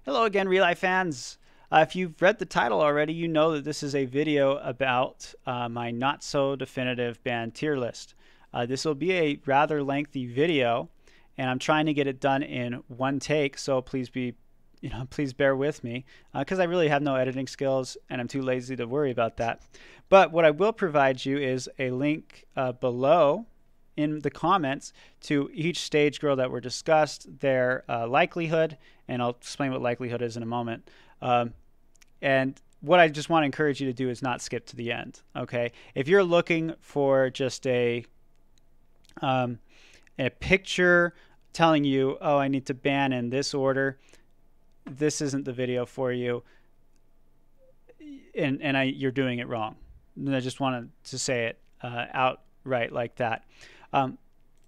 Hello again, ReLIVE fans. If you've read the title already, you know that this is a video about my not-so-definitive band tier list. This will be a rather lengthy video, and I'm trying to get it done in one take, so please bear with me, because I really have no editing skills, and I'm too lazy to worry about that. But what I will provide you is a link below in the comments to each stage girl that were discussed, their likelihood, and I'll explain what likelihood is in a moment. And what I just want to encourage you to do is not skip to the end. Okay, if you're looking for just a picture telling you, oh, I need to ban in this order, this isn't the video for you, and you're doing it wrong. And I just wanted to say it outright like that.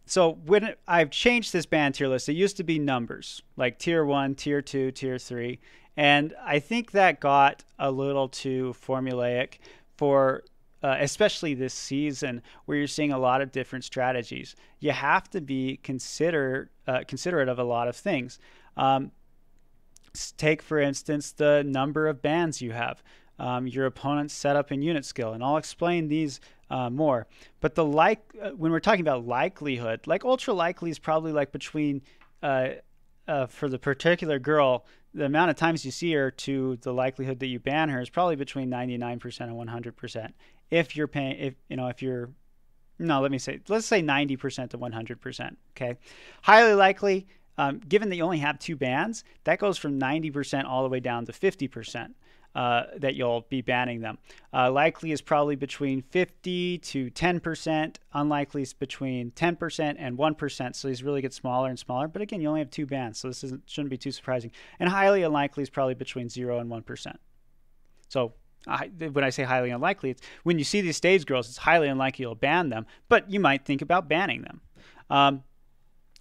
So when I've changed this band tier list, it used to be numbers, like tier 1, tier 2, tier 3. And I think that got a little too formulaic for especially this season, where you're seeing a lot of different strategies. You have to be considerate of a lot of things. Take, for instance, the number of bands you have, your opponent's setup and unit skill, and I'll explain these more. But when we're talking about likelihood, like ultra likely is probably like between for the particular girl, the amount of times you see her to the likelihood that you ban her is probably between 99% and 100%. If you're paying, let's say 90% to 100%. Okay, highly likely. Given that you only have 2 bans, that goes from 90% all the way down to 50%. That you'll be banning them. Likely is probably between 50 to 10%. Unlikely is between 10% and 1%. So these really get smaller and smaller. But again, you only have 2 bans, so this shouldn't be too surprising. And highly unlikely is probably between 0 and 1%. So when I say highly unlikely, it's when you see these stage girls, it's highly unlikely you'll ban them, but you might think about banning them.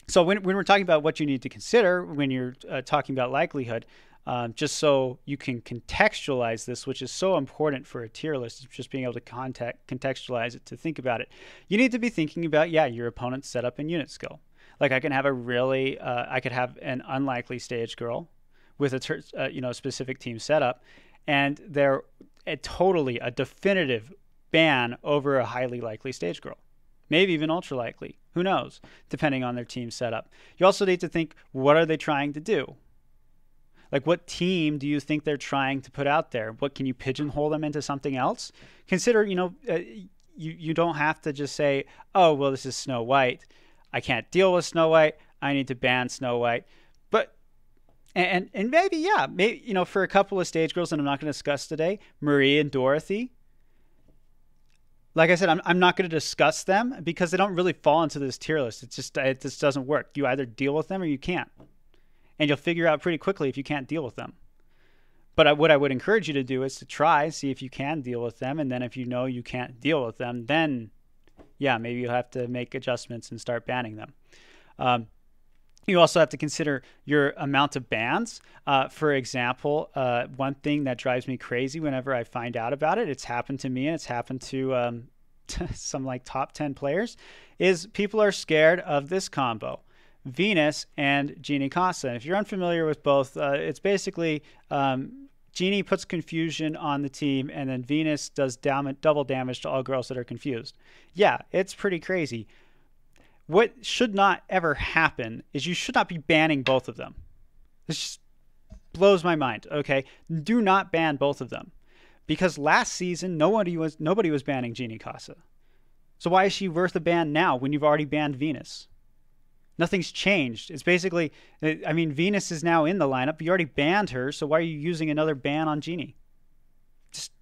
So when we're talking about what you need to consider when you're talking about likelihood, just so you can contextualize this, which is so important for a tier list, just being able to contextualize it, to think about it. You need to be thinking about, your opponent's setup and unit skill. Like I can have I could have an unlikely stage girl with a specific team setup, and they're totally a definitive ban over a highly likely stage girl. Maybe even ultra likely. Who knows? Depending on their team setup. You also need to think, what are they trying to do? Like, what team do you think they're trying to put out there? What, can you pigeonhole them into something else? Consider, you don't have to just say, oh, well, this is Snow White. I can't deal with Snow White. I need to ban Snow White. But, and maybe, for a couple of stage girls that I'm not going to discuss today, Marie and Dorothy. Like I said, I'm not going to discuss them because they don't really fall into this tier list. It just doesn't work. You either deal with them or you can't. And you'll figure out pretty quickly if you can't deal with them. But what I would encourage you to do is to see if you can deal with them. And then if you know you can't deal with them, then, maybe you'll have to make adjustments and start banning them. You also have to consider your amount of bans. For example, one thing that drives me crazy whenever I find out about it, it's happened to me and it's happened to some like top 10 players, is people are scared of this combo. Venus and Genie Casa. If you're unfamiliar with both, it's basically Genie puts confusion on the team, and then Venus does double damage to all girls that are confused. Yeah, it's pretty crazy. What should not ever happen is you should not be banning both of them. This just blows my mind. Okay, do not ban both of them, because last season nobody was banning Genie Casa. So why is she worth a ban now when you've already banned Venus? Nothing's changed. It's basically, Venus is now in the lineup. You already banned her, so why are you using another ban on Genie?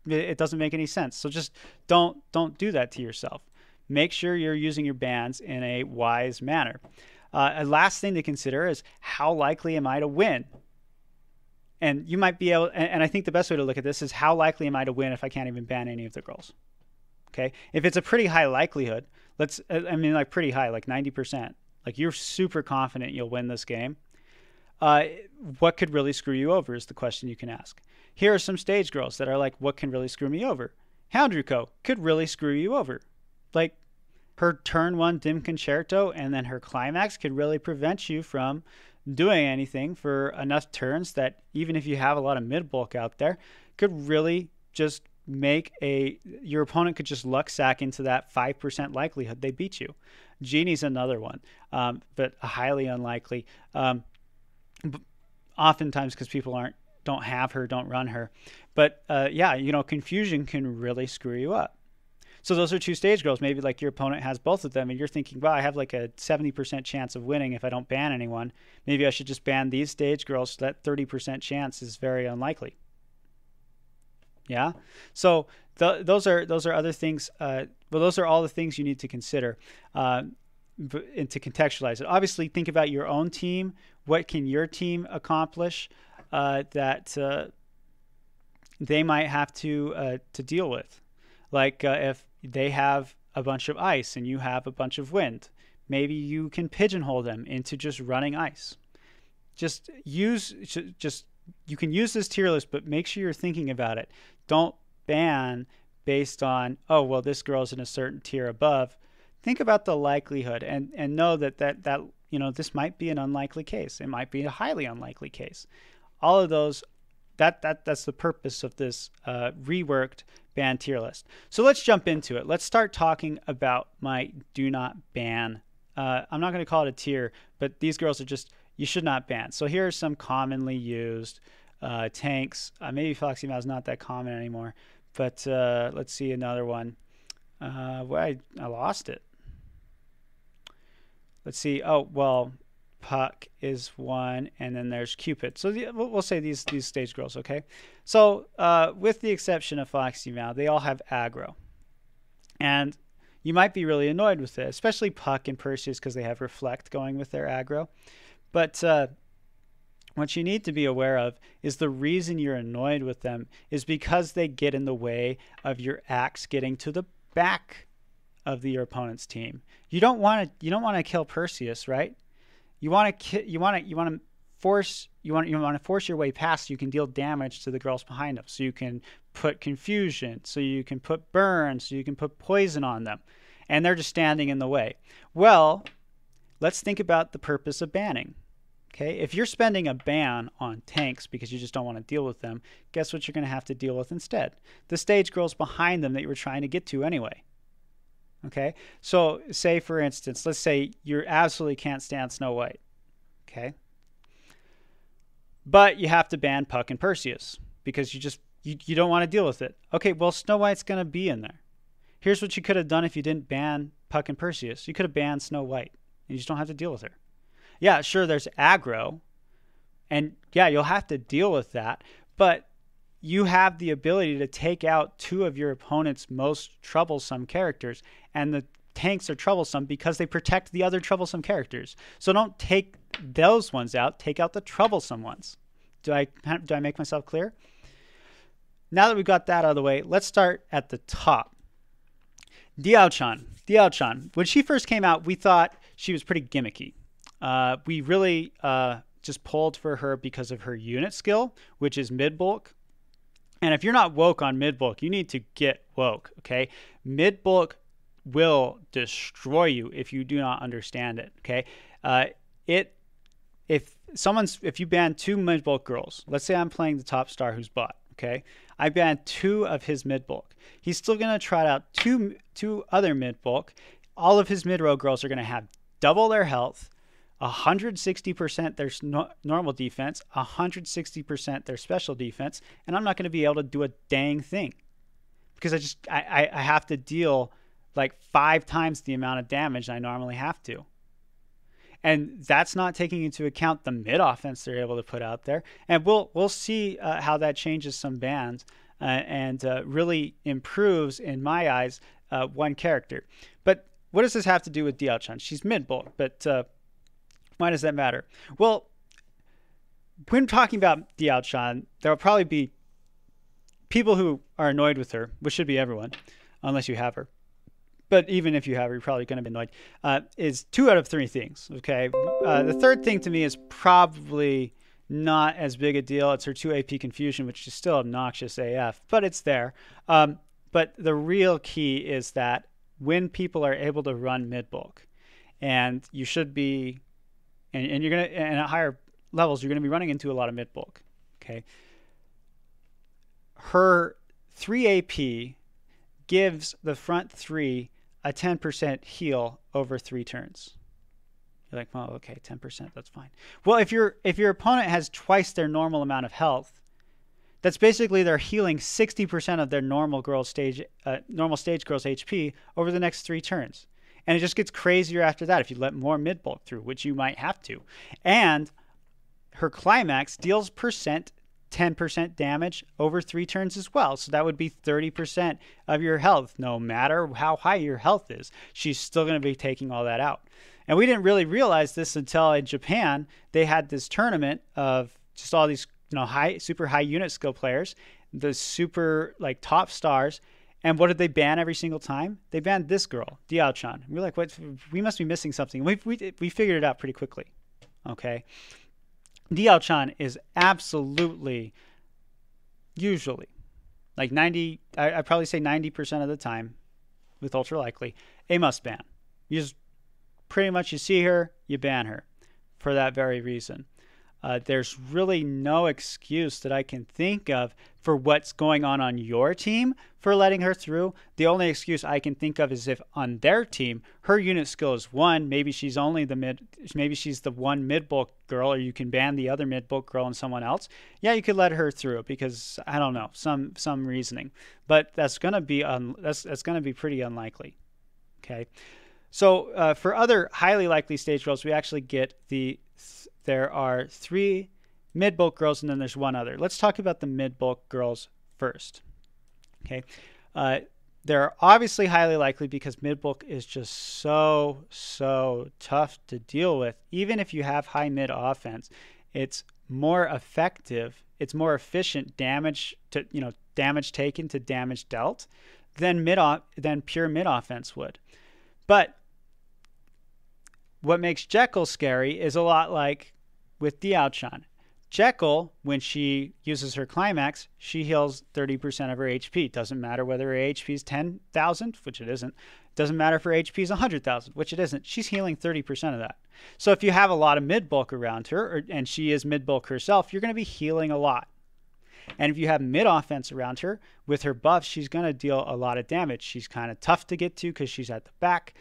It doesn't make any sense. So just don't do that to yourself. Make sure you're using your bans in a wise manner. A last thing to consider is, how likely am I to win? And you might be able, and I think the best way to look at this is, how likely am I to win if I can't even ban any of the girls? Okay, if it's a pretty high likelihood, pretty high, like 90%. Like, you're super confident you'll win this game. What could really screw you over is the question you can ask. Here are some stage girls that are like, what can really screw me over? Houndreco could really screw you over. Like, her turn 1 dim concerto and then her climax could really prevent you from doing anything for enough turns that even if you have a lot of mid bulk out there, could really just make your opponent could just luck sack into that 5% likelihood they beat you. Genie's another one, but highly unlikely. Oftentimes because people don't have her, don't run her. But yeah, confusion can really screw you up. So those are two stage girls. Maybe like your opponent has both of them and you're thinking, well, I have like a 70% chance of winning if I don't ban anyone. Maybe I should just ban these stage girls. So that 30% chance is very unlikely. Yeah. So those are other things. Well, those are all the things you need to consider and to contextualize it. Obviously, think about your own team. What can your team accomplish that they might have to deal with? Like if they have a bunch of ice and you have a bunch of wind, maybe you can pigeonhole them into just running ice. You can use this tier list, but make sure you're thinking about it. Don't ban based on, oh, well, this girl's in a certain tier above. Think about the likelihood and know that this might be an unlikely case. It might be a highly unlikely case. All of those, that's the purpose of this reworked ban tier list. So let's jump into it. Let's start talking about my do not ban. I'm not going to call it a tier, but these girls are just, you should not ban. So here are some commonly used tanks. Maybe Foxy Mao is not that common anymore, but let's see another one. I lost it. Let's see. Oh, well, Puck is one, and then there's Cupid. So we'll say these stage girls, okay? So with the exception of Foxy Mao, they all have aggro. And you might be really annoyed with it, especially Puck and Perseus because they have Reflect going with their aggro. But what you need to be aware of is the reason you're annoyed with them is because they get in the way of your axe getting to the back of your opponent's team. You don't want to kill Perseus, right? You want to force your way past so you can deal damage to the girls behind them. So you can put confusion, so you can put burn, so you can put poison on them. And they're just standing in the way. Well, let's think about the purpose of banning. Okay, if you're spending a ban on tanks because you just don't want to deal with them, guess what you're going to have to deal with instead? The stage girls behind them that you were trying to get to anyway. Okay, so say for instance, let's say you absolutely can't stand Snow White. Okay, but you have to ban Puck and Perseus because you don't want to deal with it. Okay, well, Snow White's going to be in there. Here's what you could have done if you didn't ban Puck and Perseus. You could have banned Snow White. You just don't have to deal with her. Yeah, sure, there's aggro, and yeah, you'll have to deal with that, but you have the ability to take out two of your opponent's most troublesome characters, and the tanks are troublesome because they protect the other troublesome characters. So don't take those ones out, take out the troublesome ones. Do I make myself clear? Now that we've got that out of the way, let's start at the top. Diao-chan. When she first came out, we thought she was pretty gimmicky. We really just pulled for her because of her unit skill, which is mid-bulk. And if you're not woke on mid-bulk, you need to get woke, okay? Mid-bulk will destroy you if you do not understand it, okay? If you ban two mid-bulk girls, let's say I'm playing the top star who's bot, okay? I ban two of his mid-bulk. He's still going to trot out two other mid-bulk. All of his mid-row girls are going to have double their health, 160% their normal defense, 160% their special defense, and I'm not going to be able to do a dang thing because I have to deal like 5 times the amount of damage I normally have to. And that's not taking into account the mid offense they're able to put out there. And we'll see how that changes some bans and really improves, in my eyes, one character. But what does this have to do with Diao-chan? She's mid-bulk, but why does that matter? Well, when talking about Diao-chan, there will probably be people who are annoyed with her, which should be everyone, unless you have her. But even if you have her, you're probably going to be annoyed. Is 2 out of 3 things, okay? The third thing to me is probably not as big a deal. It's her 2 AP confusion, which is still obnoxious AF, but it's there. But the real key is that when people are able to run mid-bulk, and you should be and you're gonna, and at higher levels, you're gonna be running into a lot of mid bulk. Okay. Her 3 AP gives the front 3 a 10% heal over 3 turns. You're like, well, okay, 10%, that's fine. Well, if your opponent has twice their normal amount of health, that's basically they're healing 60% of their normal stage girl's HP over the next 3 turns. And it just gets crazier after that if you let more mid bulk through, which you might have to. And her climax deals 10% damage over 3 turns as well. So that would be 30% of your health. No matter how high your health is, she's still going to be taking all that out. And we didn't really realize this until in Japan, they had this tournament of just all these, super high unit skill players, the super top stars. And what did they ban every single time? They banned this girl, Diao-chan. We're like, what? We must be missing something. We figured it out pretty quickly. Okay. Diao-chan is absolutely, usually, like I'd probably say 90% of the time, with ultra likely, a must ban. You just pretty much, you see her, you ban her for that very reason. There's really no excuse that I can think of for what's going on your team for letting her through. The only excuse I can think of is if on their team, her unit skill is 1, maybe she's the one mid bulk girl, or you can ban the other mid bulk girl and someone else. Yeah, you could let her through because I don't know, some reasoning, but that's going to be that's going to be pretty unlikely. Okay. So for other highly likely stage girls, we actually get there are 3 mid bulk girls and then there's 1 other. Let's talk about the mid bulk girls first. Okay. They're obviously highly likely because mid bulk is just so tough to deal with. Even if you have high mid offense, it's more effective. It's more efficient damage taken to damage dealt than pure mid offense would. But what makes Jekyll scary is a lot like with Diao-chan. Jekyll, when she uses her climax, she heals 30% of her HP. Doesn't matter whether her HP is 10,000, which it isn't. Doesn't matter if her HP is 100,000, which it isn't. She's healing 30% of that. So if you have a lot of mid bulk around her, and she is mid bulk herself, you're going to be healing a lot. And if you have mid offense around her, with her buff, she's going to deal a lot of damage. She's kind of tough to get to because she's at the back.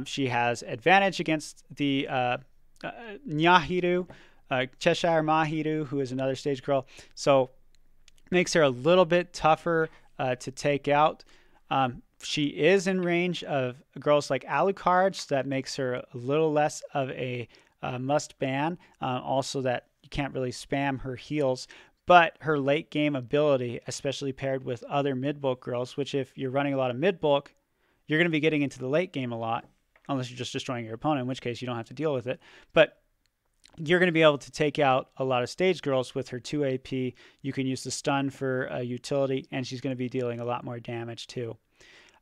She has advantage against the Nyahiru, Cheshire Mahiru, who is another stage girl. So makes her a little bit tougher to take out. She is in range of girls like Alucard, so that makes her a little less of a must ban. Also that you can't really spam her heals. But her late game ability, especially paired with other mid bulk girls, which if you're running a lot of mid bulk, you're going to be getting into the late game a lot, unless you're just destroying your opponent, in which case you don't have to deal with it. But you're going to be able to take out a lot of stage girls with her 2 AP. You can use the stun for utility, and she's going to be dealing a lot more damage too.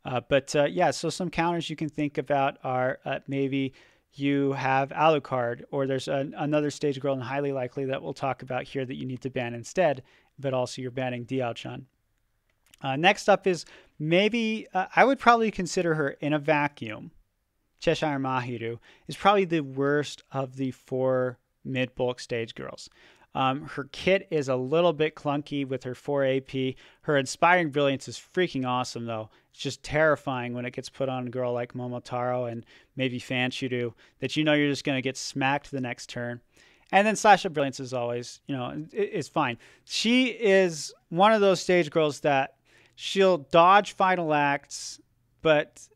Yeah, so some counters you can think about are maybe you have Alucard, or there's another stage girl and highly likely that we'll talk about here that you need to ban instead, but also you're banning Diao-chan. Next up is maybe, I would probably consider her in a vacuum. Cheshire Mahiru is probably the worst of the 4 mid-bulk stage girls. Her kit is a little bit clunky with her 4 AP. Her Inspiring Brilliance is freaking awesome, though. It's just terrifying when it gets put on a girl like Momotaro and maybe Fantaru, that you know you're just going to get smacked the next turn. And then Slash of Brilliance is always, is fine. She is one of those stage girls that she'll dodge final acts, but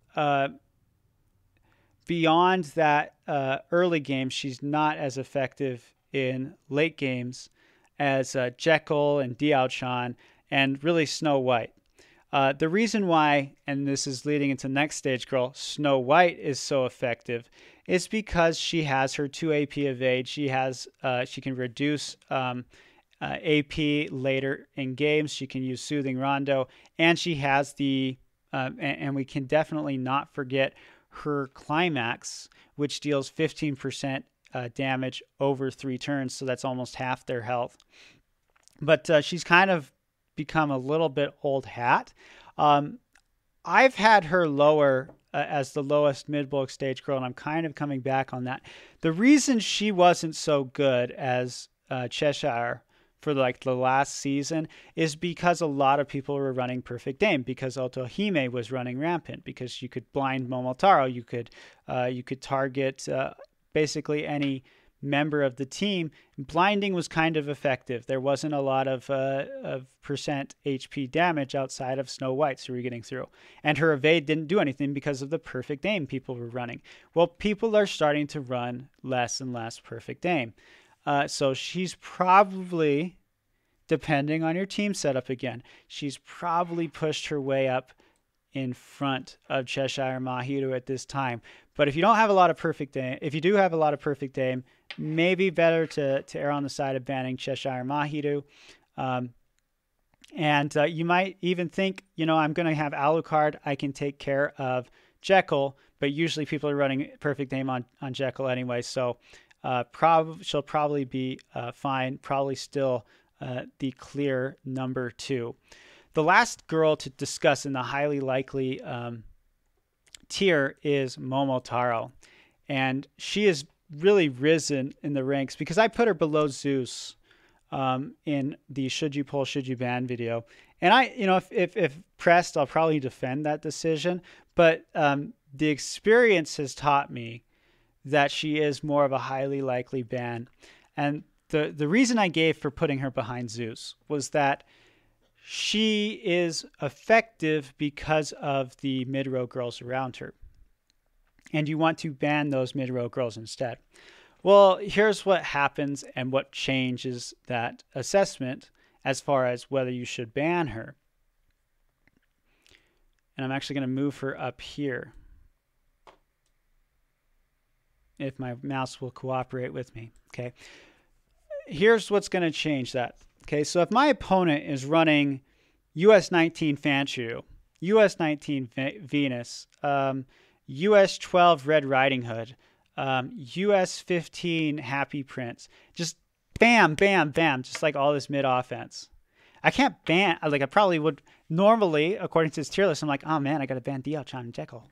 beyond that early game, she's not as effective in late games as Jekyll and Diao-chan and really Snow White. The reason why, and this is leading into next stage girl, Snow White is so effective is because she has her 2 AP evade. She can reduce AP later in games. She can use Soothing Rondo, and she has and we can definitely not forget her climax, which deals 15% damage over 3 turns. So that's almost half their health. But she's kind of become a little bit old hat. I've had her lower as the lowest mid-bulk stage girl, and I'm kind of coming back on that. The reason she wasn't so good as Cheshire for like the last season is because a lot of people were running perfect aim, because Otohime was running rampant, because you could blind Momotaro, you could target basically any member of the team. Blinding was kind of effective. There wasn't a lot of percent HP damage outside of Snow White, so we're getting through. And her evade didn't do anything because of the perfect aim people were running. Well, people are starting to run less and less perfect aim. So she's probably, depending on your team setup again, she's probably pushed her way up in front of Cheshire Mahiru at this time. But if you don't have a lot of perfect aim, if you do have a lot of perfect aim, maybe better to err on the side of banning Cheshire Mahiru. And you might even think, you know, I'm going to have Alucard, I can take care of Jekyll, but usually people are running perfect aim on Jekyll anyway, so she'll probably be fine, probably still the clear number 2. The last girl to discuss in the highly likely tier is Momotaro. And she has really risen in the ranks because I put her below Zeus in the should you pull, should you ban video. And I, you know, if pressed, I'll probably defend that decision. But the experience has taught me that she is more of a highly likely ban. And the reason I gave for putting her behind Zeus was that she is effective because of the mid-row girls around her. And you want to ban those mid-row girls instead. Well, here's what happens and what changes that assessment as far as whether you should ban her. And I'm actually going to move her up here, if my mouse will cooperate with me. Okay. Here's what's going to change that. Okay, so if my opponent is running US 19 Fantaru, US 19 Venus, US 12 Red Riding Hood, US 15 Happy Prince, just bam, bam, bam, just like all this mid offense. I can't ban, like I probably would normally, according to this tier list, I'm like, oh man, I got to ban Diao-chan and Jekyll.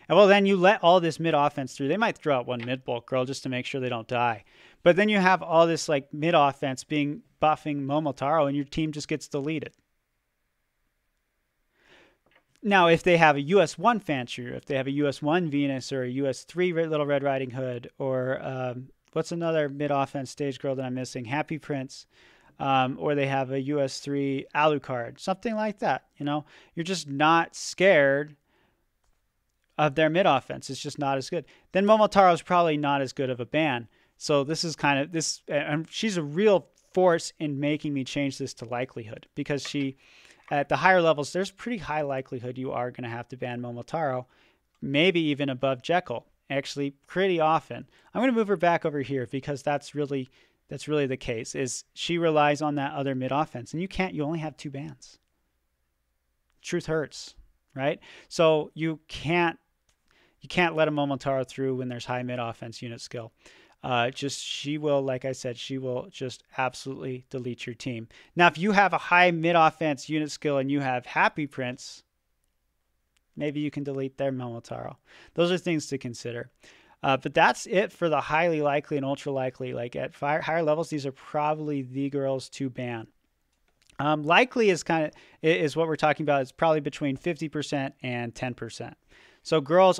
And well, then you let all this mid offense through. They might throw out one mid bulk girl just to make sure they don't die. But then you have all this like mid offense being buffing Momotaro, and your team just gets deleted. Now, if they have a US 1 Fantaru, if they have a US 1 Venus, or a US 3 Little Red Riding Hood, or what's another mid offense stage girl that I'm missing? Happy Prince. Or they have a US 3 Alucard, something like that. You know, you're just not scared of their mid offense. It's just not as good. Then Momotaro is probably not as good of a ban. So this is kind of this. She's a real force in making me change this to likelihood, because she, at the higher levels, there's pretty high likelihood you are going to have to ban Momotaro, maybe even above Jekyll. Actually, pretty often. I'm going to move her back over here because that's really the case. Is she relies on that other mid offense, and you only have 2 bans. Truth hurts, right? So you can't let a Momotaro through when there's high mid offense unit skill. She will, like I said, she will just absolutely delete your team. Now, if you have a high mid offense unit skill and you have Happy Prince, maybe you can delete their Momotaro. Those are things to consider. But that's it for the highly likely and ultra likely. Like at higher levels, these are probably the girls to ban. Likely is what we're talking about. It's probably between 50% and 10%. So girls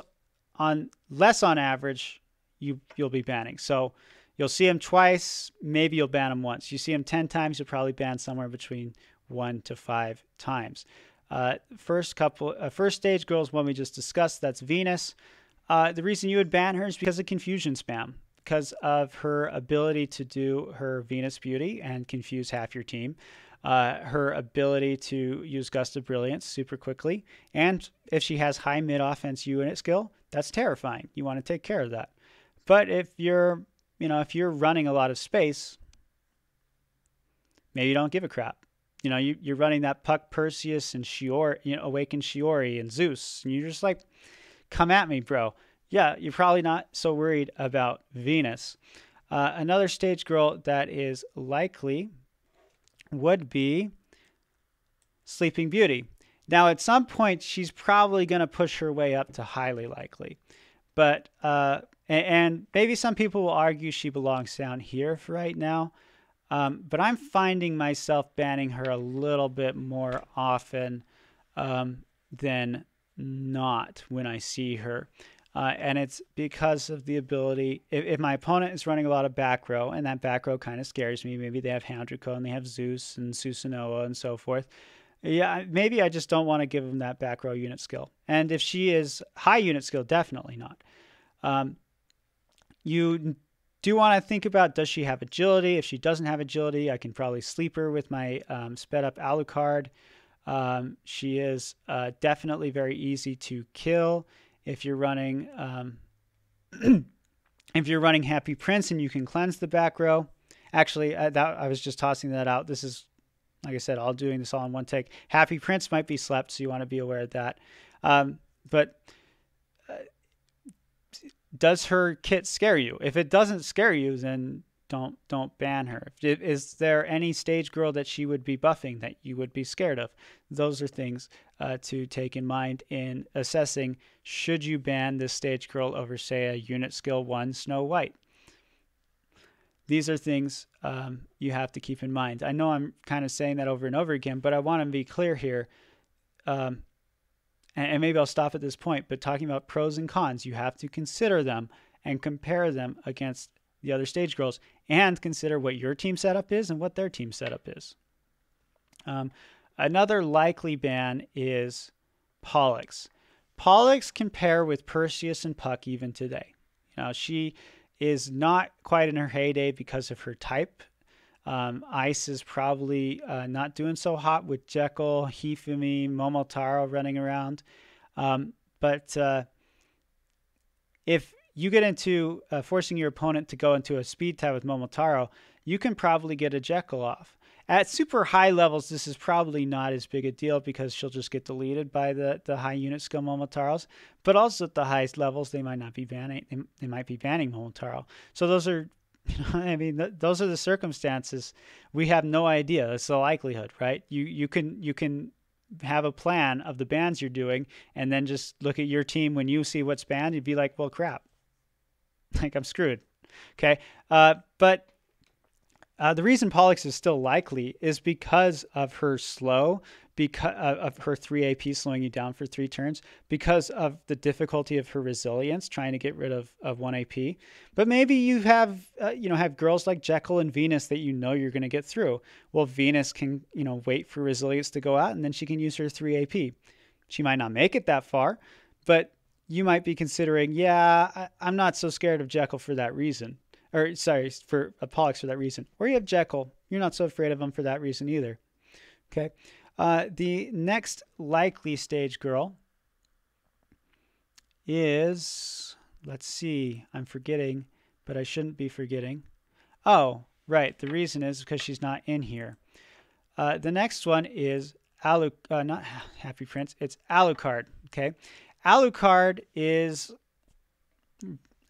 less on average, you'll be banning. So you'll see them twice, maybe you'll ban them once. You see them 10 times, you'll probably ban somewhere between 1 to 5 times. First stage girls, one we just discussed, that's Venus. The reason you would ban her is because of confusion spam, because of her ability to do her Venus Beauty and confuse half your team. Her ability to use Gust of Brilliance super quickly. And if she has high mid offense unit skill, that's terrifying. You want to take care of that. But if you're running a lot of space, maybe you don't give a crap. You know, you're running that Puck Perseus and Shiori, Awakened Shiori and Zeus, and you're just like, come at me, bro. Yeah, you're probably not so worried about Venus. Another stage girl that is likely would be Sleeping Beauty. Now, at some point, she's probably going to push her way up to highly likely. But, and maybe some people will argue she belongs down here for right now. But I'm finding myself banning her a little bit more often than not when I see her. And it's because of the ability, if my opponent is running a lot of back row, and that back row kind of scares me, maybe they have Houndreco and they have Zeus and Susanoo and so forth. Yeah, maybe I just don't want to give them that back row unit skill. And if she is high unit skill, definitely not. You do want to think about, does she have agility? If she doesn't have agility, I can probably sleep her with my sped up Alucard. She is definitely very easy to kill. If you're running Happy Prince and you can cleanse the back row. Actually, I was just tossing that out. This is, like I said, all doing this all in one take. Happy Prince might be slept, so you want to be aware of that. But does her kit scare you? If it doesn't scare you, then don't ban her. Is there any stage girl that she would be buffing that you would be scared of? Those are things to take in mind in assessing, should you ban this stage girl over, say, a unit skill 1 Snow White? These are things you have to keep in mind. I know I'm kind of saying that over and over again, but I want to be clear here. And maybe I'll stop at this point, but talking about pros and cons, you have to consider them and compare them against the other stage girls, and consider what your team setup is and what their team setup is. Another likely ban is Pollux. Pollux can pair with Perseus and Puck even today. She is not quite in her heyday because of her type. Ice is probably not doing so hot with Jekyll, Hifumi, Momotaro running around. But if you get into forcing your opponent to go into a speed tie with Momotaro, you can probably get a Jekyll off. At super high levels, this is probably not as big a deal because she'll just get deleted by the high unit skill Momotaros. But also at the highest levels, they might not be banning. They might be banning Momotaro. So those are, those are the circumstances. We have no idea. That's the likelihood, right? You can have a plan of the bans you're doing, and then just look at your team when you see what's banned. You'd be like, well, crap. Like, I'm screwed. Okay. But the reason Pollux is still likely is because of her slow, because of her 3 AP slowing you down for 3 turns, because of the difficulty of her resilience, trying to get rid of 1 AP. But maybe you have, have girls like Jekyll and Venus that you're going to get through. Well, Venus can, wait for resilience to go out, and then she can use her 3 AP. She might not make it that far, but you might be considering, I'm not so scared of Jekyll for that reason. Or, sorry, for Pollux for that reason. Or you have Jekyll. You're not so afraid of him for that reason either. Okay. The next likely stage girl is, let's see, I'm forgetting, but I shouldn't be forgetting. Oh, right. The reason is because she's not in here. The next one is not Happy Prince. It's Alucard. Okay. Alucard is,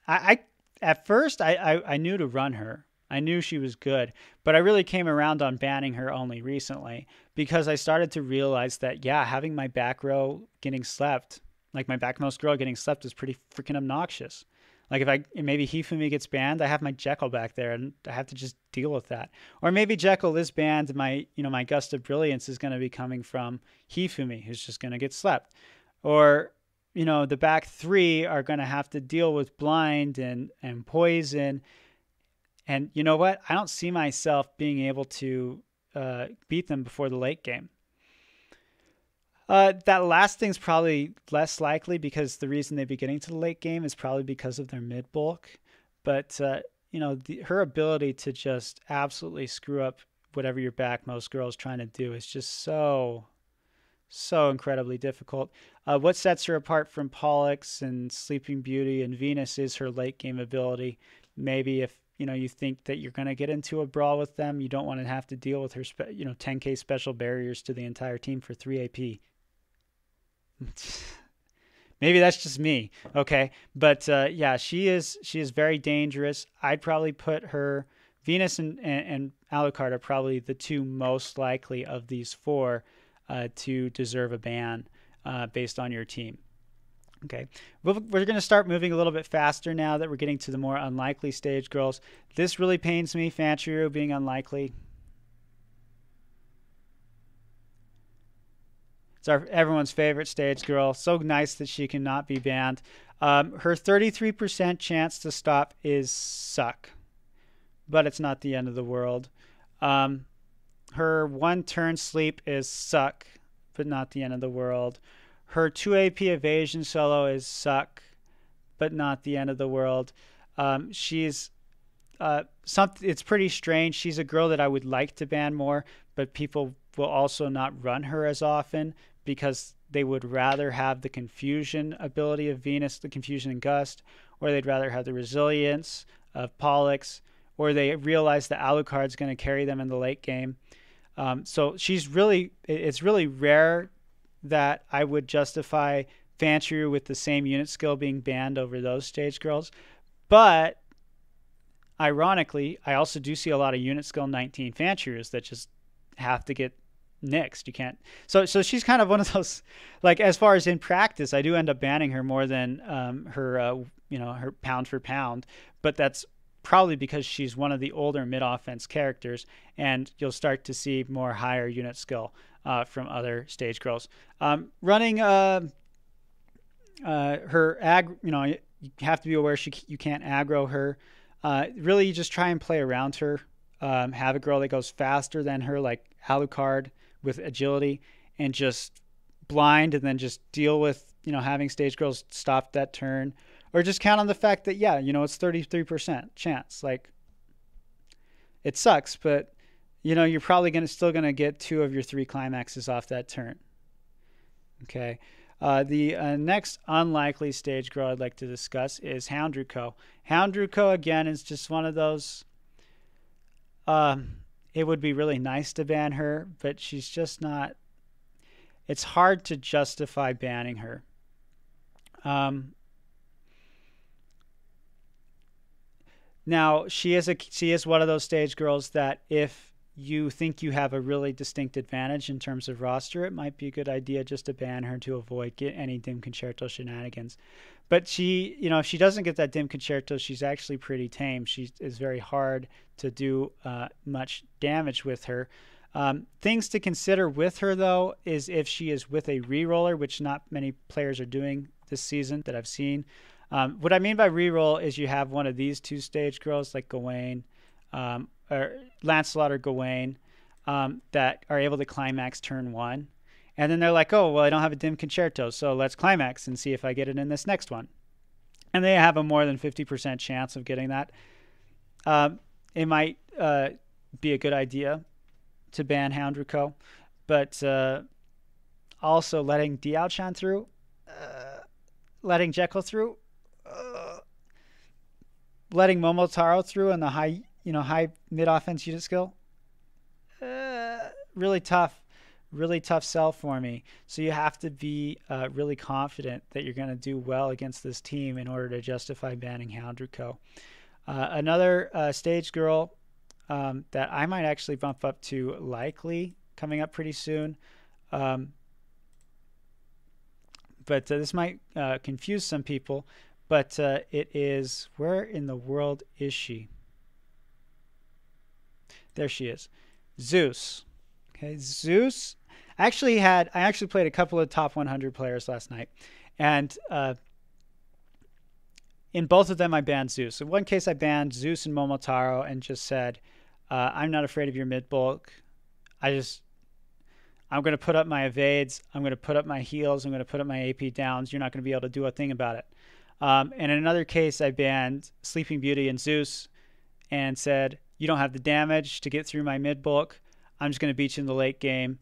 at first I knew to run her. I knew she was good, but I really came around on banning her only recently because I started to realize that, having my back row getting slept, like my backmost girl getting slept, is pretty freaking obnoxious. Like if maybe Hifumi gets banned, I have my Jekyll back there and I have to just deal with that. Or maybe Jekyll is banned and my Gust of Brilliance is going to be coming from Hifumi, who's just going to get slept. Or the back 3 are going to have to deal with blind and poison. And you know what? I don't see myself being able to beat them before the late game. That last thing's probably less likely because the reason they'd be getting to the late game is probably because of their mid bulk. But, her ability to just absolutely screw up whatever your backmost girl is trying to do is just so incredibly difficult. What sets her apart from Pollux and Sleeping Beauty and Venus is her late game ability. Maybe if you think that you're going to get into a brawl with them, you don't want to have to deal with her 10k special barriers to the entire team for 3 AP. Maybe that's just me, okay? But she is very dangerous. I'd probably put her, Venus and Alucard are probably the 2 most likely of these 4 to deserve a ban based on your team. Okay, we're going to start moving a little bit faster now that we're getting to the more unlikely stage girls. This really pains me, Fantaru being unlikely. It's everyone's favorite stage girl. So nice that she cannot be banned. Her 33% chance to stop is suck, but it's not the end of the world. Her 1 turn sleep is suck, but not the end of the world. Her 2 AP evasion solo is suck, but not the end of the world. She's it's pretty strange. She's a girl that I would like to ban more, but people will also not run her as often because they would rather have the confusion ability of Venus, the confusion and gust, or they'd rather have the resilience of Pollux, or they realize that Alucard is going to carry them in the late game. So it's really rare that I would justify Fantaru with the same unit skill being banned over those stage girls. But ironically, I also do see a lot of unit skill 19 Fantarus that just have to get nixed. You can't. So she's kind of one of those, like, as far as in practice, I do end up banning her more than her pound for pound, but that's probably because she's one of the older mid-offense characters, and you'll start to see more higher unit skill from other stage girls. Running her you have to be aware you can't aggro her. Really, you just try and play around her. Have a girl that goes faster than her, like Alucard with agility, and just blind, and then just deal with having stage girls stop that turn, or just count on the fact that it's 33% chance. Like, it sucks, but you're probably still gonna get 2 of your 3 climaxes off that turn. Okay. The next unlikely stage girl I'd like to discuss is Houndreco. Houndreco, again, is just one of those. It would be really nice to ban her, but she's just not. It's hard to justify banning her. Now, she is one of those stage girls that if you think you have a really distinct advantage in terms of roster, it might be a good idea just to ban her to avoid any dim concerto shenanigans. But she, if she doesn't get that dim concerto, she's actually pretty tame. She is very hard to do much damage with her. Things to consider with her, though, is if she is with a reroller, which not many players are doing this season that I've seen. What I mean by reroll is you have one of these 2 stage girls like Gawain, or Lancelot or Gawain, that are able to climax turn 1. And then they're like, oh, well, I don't have a dim concerto, so let's climax and see if I get it in this next one. And they have a more than 50% chance of getting that. It might be a good idea to ban Houndreco, but also letting Diao-chan through, letting Jekyll through, letting Momotaro through and the high mid-offense unit skill, really tough sell for me. So you have to be really confident that you're going to do well against this team in order to justify banning Houndreco. Another stage girl that I might actually bump up to likely coming up pretty soon, but this might confuse some people, but it is, where in the world is she? There she is. Zeus. Okay, Zeus. I actually played a couple of top 100 players last night, and in both of them I banned Zeus. In one case I banned Zeus and Momotaro and just said, I'm not afraid of your mid bulk. I'm going to put up my evades. I'm going to put up my heals. I'm going to put up my AP downs. You're not going to be able to do a thing about it. And in another case, I banned Sleeping Beauty and Zeus and said, you don't have the damage to get through my mid bulk. I'm just going to beat you in the late game.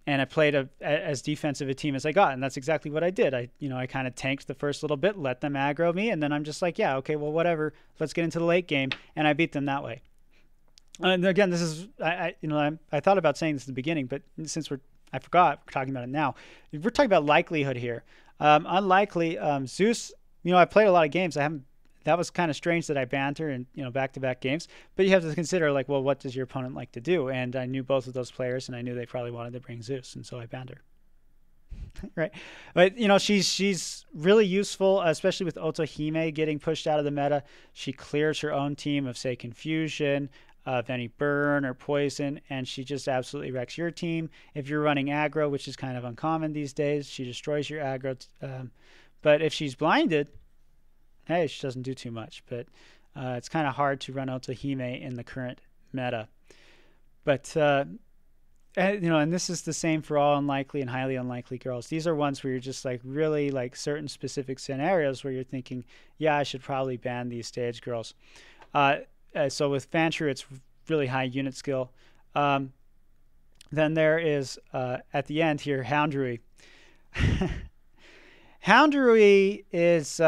And I played as defensive a team as I got, and that's exactly what I did. I kind of tanked the first little bit, let them aggro me, and then I'm just like, yeah, okay, well, whatever. Let's get into the late game, and I beat them that way. And again, this is I thought about saying this at the beginning, but since I forgot, we're talking about it now. We're talking about likelihood here. Unlikely, Zeus. I played a lot of games. I haven't that was kind of strange that I banned her in, back-to-back games. But you have to consider, like, well, what does your opponent like to do? And I knew both of those players, and I knew they probably wanted to bring Zeus, and so I banned her. Right. But, she's really useful, especially with Otohime getting pushed out of the meta. She clears her own team of, say, confusion, of any burn or poison, and she just absolutely wrecks your team. If you're running aggro, which is kind of uncommon these days, she destroys your aggro. But if she's blinded, hey, she doesn't do too much. But it's kind of hard to run Otohime in the current meta. But and this is the same for all unlikely and highly unlikely girls. These are ones where you're just like really like certain specific scenarios where you're thinking, yeah, I should probably ban these stage girls. So with Fantaru, it's really high unit skill. Then there is at the end here, Houndreco. Houndreco is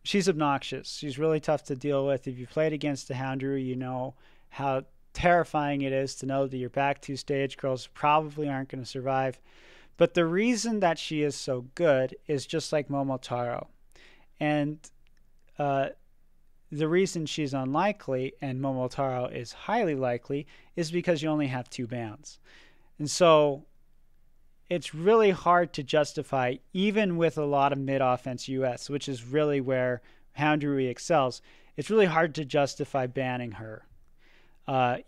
she's obnoxious. She's really tough to deal with. If you played against the Houndreco, you know how terrifying it is to know that your back two stage girls probably aren't going to survive. But the reason that she is so good is just like Momotaro. And the reason she's unlikely and Momotaro is highly likely is because you only have 2 bans. And so it's really hard to justify, even with a lot of mid-offense US, which is really where Houndreco excels. It's really hard to justify banning her.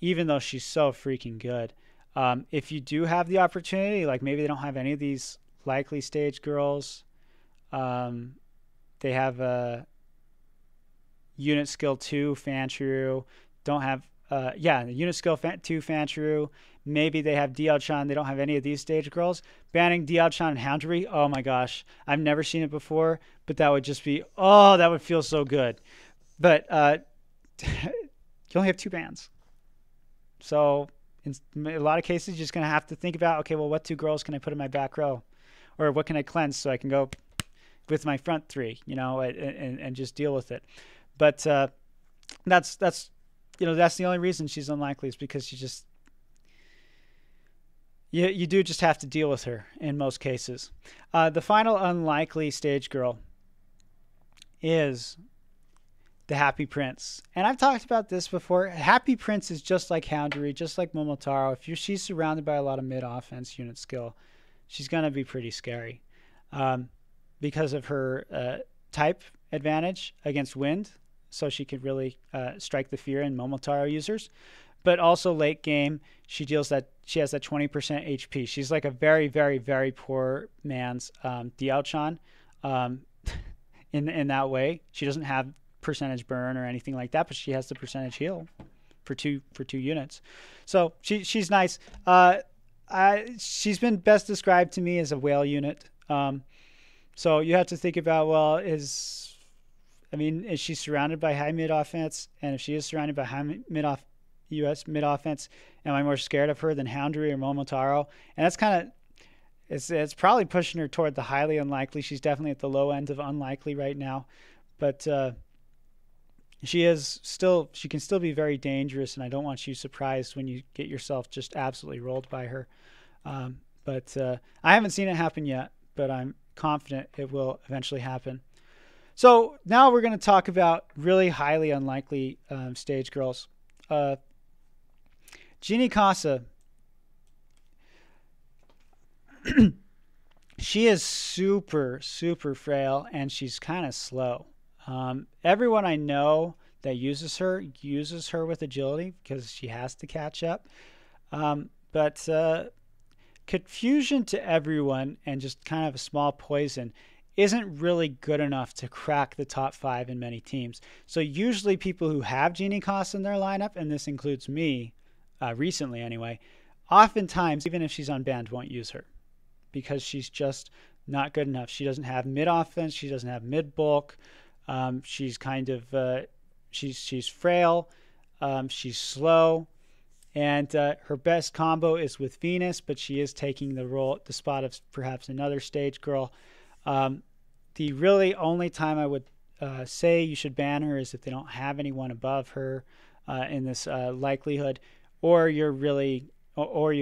Even though she's so freaking good. If you do have the opportunity, like maybe they don't have any of these likely stage girls, they have a unit skill 2 Fantaru, don't have unit skill 2 Fantaru, maybe they have Diao-chan, they don't have any of these stage girls. Banning Diao-chan and Houndreco, oh my gosh, I've never seen it before, but that would just be, that would feel so good. But you only have 2 bans. So in a lot of cases, you're just going to have to think about, okay, well, what 2 girls can I put in my back row? Or what can I cleanse so I can go with my front 3, and just deal with it. But that's the only reason she's unlikely, is because you do just have to deal with her in most cases. The final unlikely stage girl is the Happy Prince. And I've talked about this before. Happy Prince is just like Houndreco, just like Momotaro. She's surrounded by a lot of mid-offense unit skill, she's going to be pretty scary because of her type advantage against wind. So she could really strike the fear in Momotaro users. But also late game, she has that 20% HP. She's like a very, very, very poor man's Diao-chan in that way. She doesn't have percentage burn or anything like that, but she has the percentage heal for two units. So she's nice. She's been best described to me as a whale unit. So you have to think about, well, is she surrounded by high mid offense? And if she is surrounded by high US mid offense, am I more scared of her than Houndreco or Momotaro? And that's kind of, it's probably pushing her toward the highly unlikely. She's definitely at the low end of unlikely right now, but she can still be very dangerous, and I don't want you surprised when you get yourself just absolutely rolled by her. But I haven't seen it happen yet, but I'm confident it will eventually happen. So now we're going to talk about really highly unlikely stage girls. Jeannie Casa. She is super, super frail, and she's kind of slow. Everyone I know that uses her with agility because she has to catch up. But confusion to everyone and just kind of a small poison isn't really good enough to crack the top 5 in many teams. So usually people who have Jeannie Casa in their lineup, and this includes me, recently anyway, oftentimes, even if she's unbanned, won't use her because she's just not good enough. She doesn't have mid offense. She doesn't have mid bulk. She's kind of, she's frail. She's slow. And her best combo is with Venus, but she is taking the spot of perhaps another stage girl. The really only time I would say you should ban her is if they don't have anyone above her in this likelihood, or you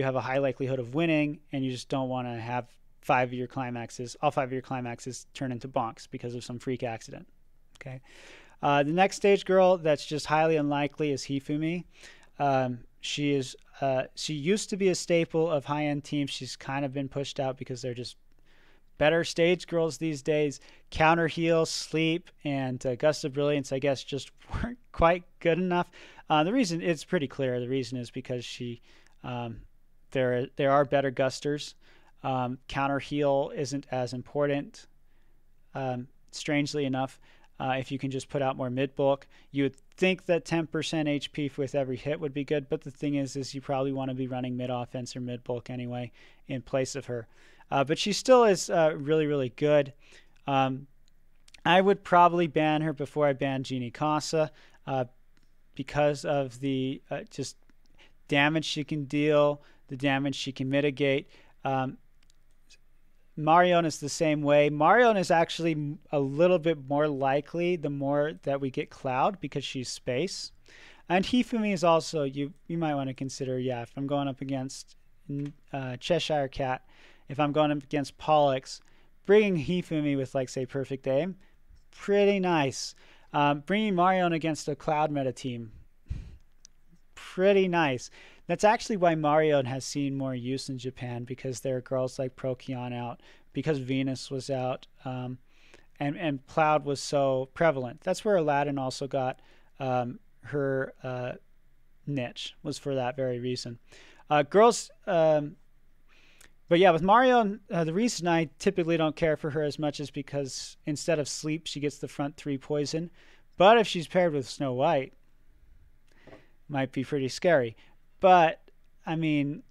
have a high likelihood of winning and you just don't want to have 5 of your climaxes, all 5 of your climaxes turn into bonks because of some freak accident. Okay. The next stage girl that's just highly unlikely is Hifumi. She used to be a staple of high-end teams. She's kind of been pushed out because they're just better stage girls these days. Counter heal, sleep, and gust of brilliance, I guess, just weren't quite good enough. The reason, it's pretty clear. The reason is because there are better gusters. Counter heal isn't as important. Strangely enough, if you can just put out more mid bulk, you would think that 10% HP with every hit would be good. But the thing is you probably want to be running mid offense or mid bulk anyway in place of her. But she still is really, really good. I would probably ban her before I ban Genie Casa because of the just damage she can deal, the damage she can mitigate. Marion is the same way. Marion is actually a little bit more likely the more that we get Cloud because she's space. And Hifumi is also, you might want to consider, yeah, if I'm going up against Cheshire Cat, if I'm going up against Pollux, bringing Hifumi with, like, say, perfect aim, pretty nice. Bringing Marion against a Cloud meta team, pretty nice. That's actually why Marion has seen more use in Japan, because there are girls like Procyon out, because Venus was out, and Cloud was so prevalent. That's where Aladdin also got her niche, was for that very reason. Girls, but yeah, with Marion, the reason I typically don't care for her as much is because instead of sleep, she gets the front 3 poison. But if she's paired with Snow White, might be pretty scary. But, I mean,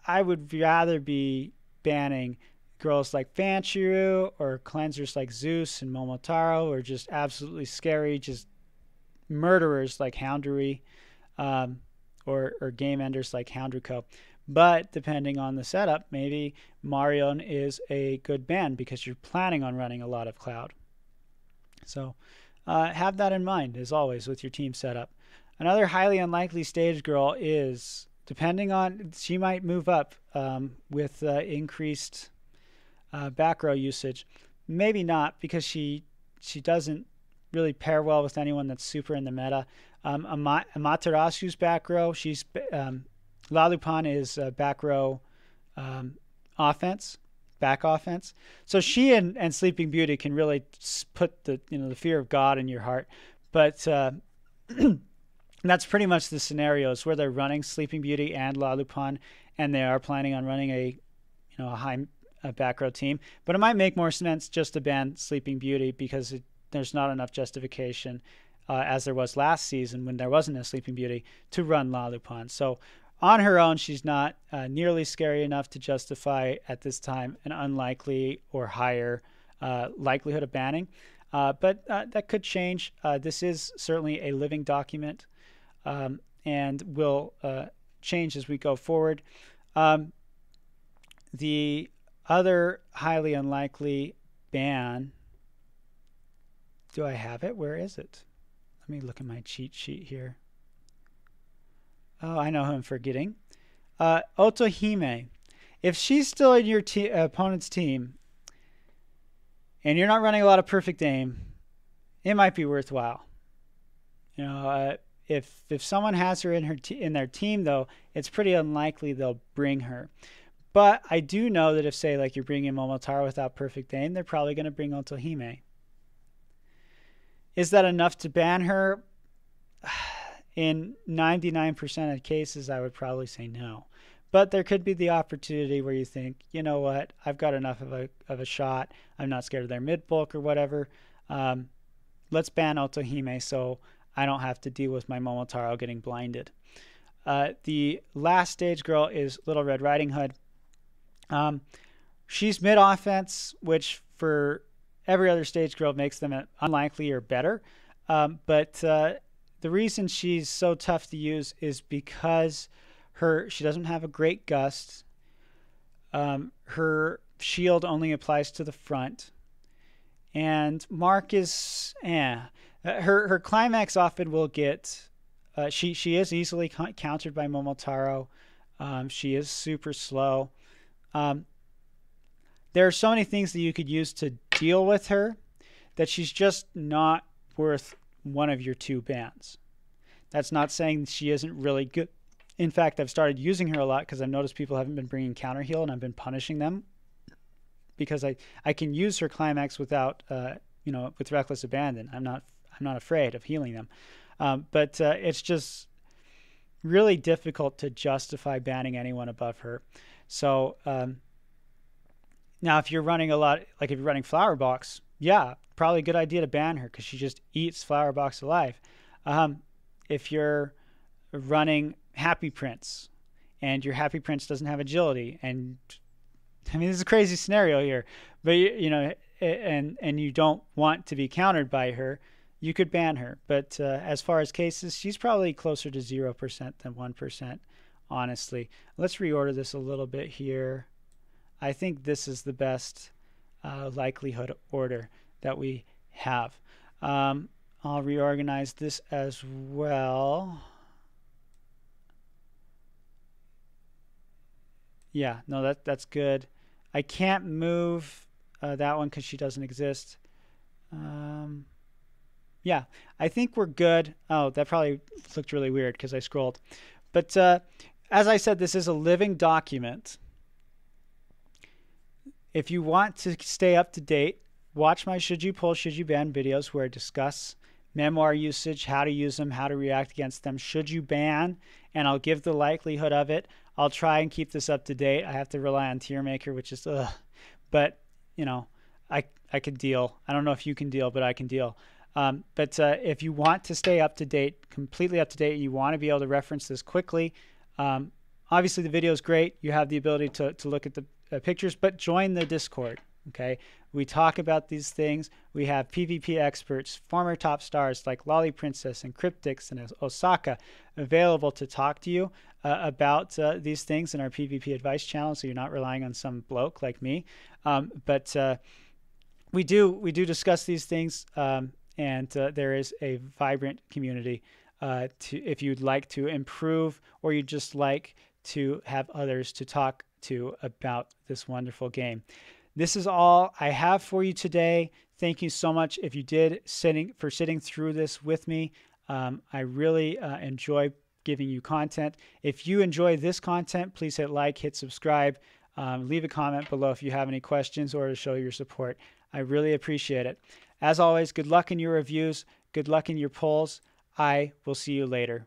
I would rather be banning girls like Fantaru or cleansers like Zeus and Momotaro, or just absolutely scary, just murderers like Houndreco, or game enders like Houndreco. But depending on the setup, maybe Marion is a good ban because you're planning on running a lot of Cloud. So have that in mind, as always, with your team setup. Another highly unlikely stage girl is, depending on, she might move up with increased back row usage. Maybe not, because she doesn't really pair well with anyone that's super in the meta. Amaterasu's back row, she's Lalupan is back row offense, back offense. So she and Sleeping Beauty can really put the fear of God in your heart. But that's pretty much the scenarios where they're running Sleeping Beauty and Lalupan, and they are planning on running a high back row team. But it might make more sense just to ban Sleeping Beauty, because there's not enough justification, as there was last season when there wasn't a Sleeping Beauty, to run Lalupan. So on her own, she's not nearly scary enough to justify at this time an unlikely or higher likelihood of banning. But that could change. This is certainly a living document, and will change as we go forward. The other highly unlikely ban, do I have it? Where is it? Let me look at my cheat sheet here. Oh, I know who I'm forgetting. Otohime. If she's still in your opponent's team and you're not running a lot of perfect aim, it might be worthwhile. If someone has her in their team, though, it's pretty unlikely they'll bring her. But I do know that if, say, like, you're bringing Momotaro without perfect aim, they're probably going to bring Otohime. Is that enough to ban her? In 99% of cases, I would probably say no. But there could be the opportunity where you think, you know what, I've got enough of a shot. I'm not scared of their mid bulk or whatever. Let's ban Otohime so I don't have to deal with my Momotaro getting blinded. The last stage girl is Little Red Riding Hood. She's mid offense, which for every other stage girl makes them unlikely or better. But the reason she's so tough to use is because she doesn't have a great gust. Her shield only applies to the front. And Mark is, her climax often will get, she is easily countered by Momotaro. She is super slow. there are so many things that you could use to deal with her that she's just not worth one of your 2 bans. That's not saying she isn't really good. In fact, I've started using her a lot because I've noticed people haven't been bringing counter heal, and I've been punishing them because I can use her climax without with reckless abandon. I'm not afraid of healing them, but it's just really difficult to justify banning anyone above her. So now if you're running a lot, like if you're running Flower Box, yeah, probably a good idea to ban her because she just eats Flower Box alive. If you're running Happy Prince and your Happy Prince doesn't have agility, and I mean, this is a crazy scenario here, but and you don't want to be countered by her, you could ban her. But as far as cases, she's probably closer to 0% than 1%, honestly. Let's reorder this a little bit here. I think this is the best likelihood order that we have. I'll reorganize this as well. Yeah, no, that's good. I can't move that one because she doesn't exist. Yeah, I think we're good. Oh, that probably looked really weird because I scrolled. But as I said, this is a living document. If you want to stay up to date, watch my Should You Pull, Should You Ban videos where I discuss memoir usage, how to use them, how to react against them, should you ban, and I'll give the likelihood of it. I'll try and keep this up to date. I have to rely on Tier Maker, which is but I could deal. I don't know if you can deal, but I can deal. But if you want to stay up to date, completely up to date, you want to be able to reference this quickly, obviously the video is great. You have the ability to look at the pictures, but join the Discord. Okay, we talk about these things. We have PvP experts, former top stars like Lolly Princess and Cryptix and Osaka available to talk to you about these things in our PvP advice channel, so you're not relying on some bloke like me. But we do discuss these things, and there is a vibrant community if you'd like to improve or you just like to have others to talk to about this wonderful game. This is all I have for you today. Thank you so much if you did sitting through this with me. I really enjoy giving you content. If you enjoy this content, please hit like, hit subscribe, leave a comment below if you have any questions or to show your support. I really appreciate it. As always, good luck in your reviews. Good luck in your polls. I will see you later.